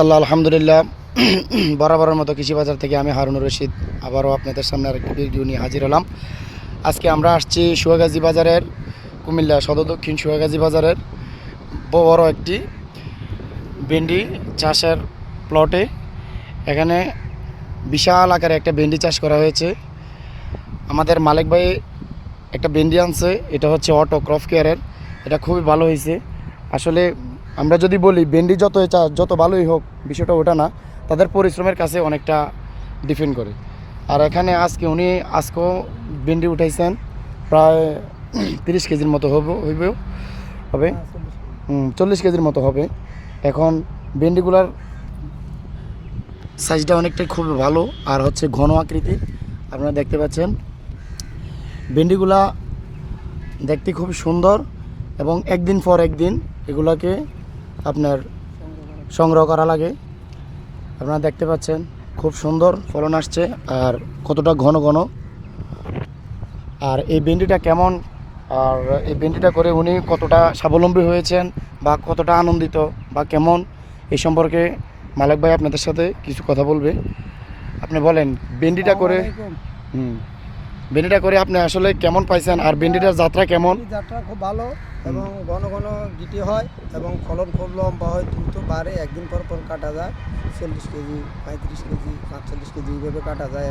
আল্লাহ আলহামদুলিল্লাহ। বরাবরের মতো কৃষি বাজার থেকে আমি হারুনুর রশিদ আবারও আপনাদের সামনে আরেকটি ভিডিও নিয়ে হাজির হলাম। আজকে আমরা আসছি সুয়াগাজী বাজারের, কুমিল্লা সদর দক্ষিণ সুয়াগাজী বাজারের বড় একটি ভেন্ডি চাষের প্লটে। এখানে বিশাল আকারে একটা ভেন্ডি চাষ করা হয়েছে। আমাদের মালিক ভাই একটা ভেন্ডি আনছে, এটা হচ্ছে অটো ক্রপ কেয়ারের। এটা খুবই ভালো হয়েছে। আসলে আমরা যদি বলি ভেন্ডি যত ভালোই হোক, বিষয়টা ওটা না, তাদের পরিশ্রমের কাছে অনেকটা ডিপেন্ড করে। আর এখানে উনি আজকেও ভেন্ডি উঠাইছেন, প্রায় 30 কেজির মতো হবে 40 কেজির মতো হবে। এখন ভেন্ডিগুলার সাইজটা অনেকটাই খুব ভালো আর হচ্ছে ঘন আকৃতির। আপনারা দেখতে পাচ্ছেন ভেন্ডিগুলা দেখতে খুব সুন্দর এবং একদিন পর একদিন এগুলাকে আপনার সংগ্রহ করা লাগে। আপনারা দেখতে পাচ্ছেন খুব সুন্দর ফলন আসছে আর কতটা ঘন ঘন। আর এই ভেন্ডিটা কেমন, আর এই ভেন্ডিটা করে উনি কতটা স্বাবলম্বী হয়েছেন বা কতটা আনন্দিত বা কেমন, এই সম্পর্কে মালিক ভাই আপনাদের সাথে কিছু কথা বলবে। আপনি বলেন ভেন্ডিটা করে ভেন্ডিটা করে আপনি আসলে কেমন পাইছেন, আর ভেন্ডিটার যাত্রা কেমন? যাত্রা খুব ভালো এবং ঘন ঘন গিটি হয় এবং ফলন খুব লম্বা হয়, দ্রুত বাড়ে। একদিন পর পর কাটা যায়, 40 কেজি 35 কেজি 45 কেজি এইভাবে কাটা যায়।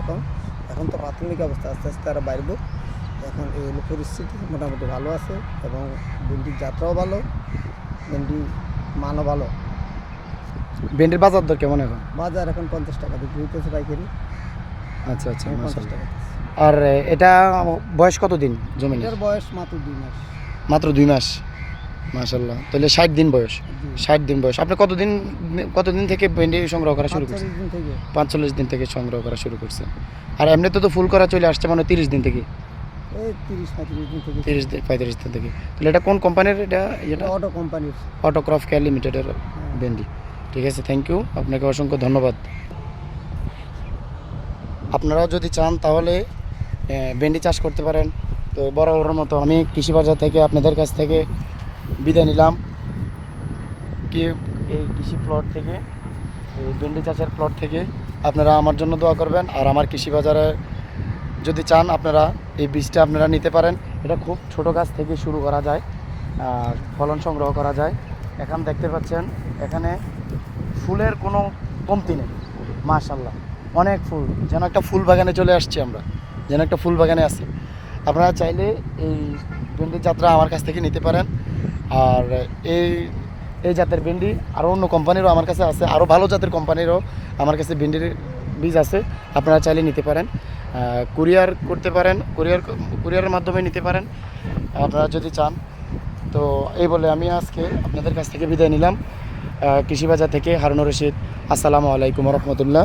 এখন তো প্রাথমিক অবস্থা, আস্তে আস্তে আরও বাড়বে। এখন এই হলো পরিস্থিতি, মোটামুটি ভালো আছে এবং ভেন্ডির যাত্রাও ভালো, ভেন্ডি মানও ভালো। ভেন্ডির বাজার দর কেমন এখন? বাজার এখন 50 টাকা বিক্রি হইতেছে পাইকারি। আচ্ছা আচ্ছা, 50 টাকা। আর এটা বয়স কতদিন জমি? এটার বয়স মাত্র 2 মাস। মাত্র 2 মাস, মাশাআল্লাহ। তাহলে 60 দিন বয়স। 60 দিন বয়স। আপনি কতদিন থেকে ভেন্ডি সংগ্রহ করা শুরু করছেন? 45 দিন থেকে। 45 দিন থেকে সংগ্রহ করা শুরু করছেন। আর এমনিতে তো ফুল করা চলে আসছে মানে 30 দিন থেকে। এই 30-35 দিন থেকে। 35 দিন থেকে। তাহলে এটা কোন কোম্পানির? এটা অটো কোম্পানির, অটো ক্রপ কেয়ার লিমিটেডের ভেন্ডি। ঠিক আছে, থ্যাংক ইউ, আপনাকে অসংখ্য ধন্যবাদ। আপনারাও যদি চান তাহলে ভেন্ডি চাষ করতে পারেন। তো বরাবরের মতো আমি কৃষি বাজার থেকে আপনাদের কাছ থেকে বিদায় নিলাম। এই কৃষি প্লট থেকে, এই ভেন্ডি চাষের প্লট থেকে আপনারা আমার জন্য দোয়া করবেন। আর আমার কৃষি বাজারে যদি চান আপনারা এই বীজটা আপনারা নিতে পারেন। এটা খুব ছোট গাছ থেকে শুরু করা যায় আর ফলন সংগ্রহ করা যায়। এখন দেখতে পাচ্ছেন এখানে ফুলের কোনো কমতি নেই, মাশাআল্লাহ। অনেক ফুল, যেন একটা ফুল বাগানে চলে আসছি আমরা, যেন একটা ফুল বাগানে আছি। আপনারা চাইলে এই ভেন্ডির যাত্রা আমার কাছ থেকে নিতে পারেন। আর এই জাতের ভেন্ডি আরও অন্য কোম্পানিরও আমার কাছে আছে, আরও ভালো জাতের কোম্পানিরও আমার কাছে ভেন্ডির বীজ আছে। আপনারা চাইলে নিতে পারেন, কুরিয়ার করতে পারেন, কুরিয়ারের মাধ্যমে নিতে পারেন আপনারা যদি চান। তো এই বলে আমি আজকে আপনাদের কাছ থেকে বিদায় নিলাম। কৃষি বাজার থেকে হারুনুর রশিদ। আসসালামু আলাইকুম রহমতুল্লাহ।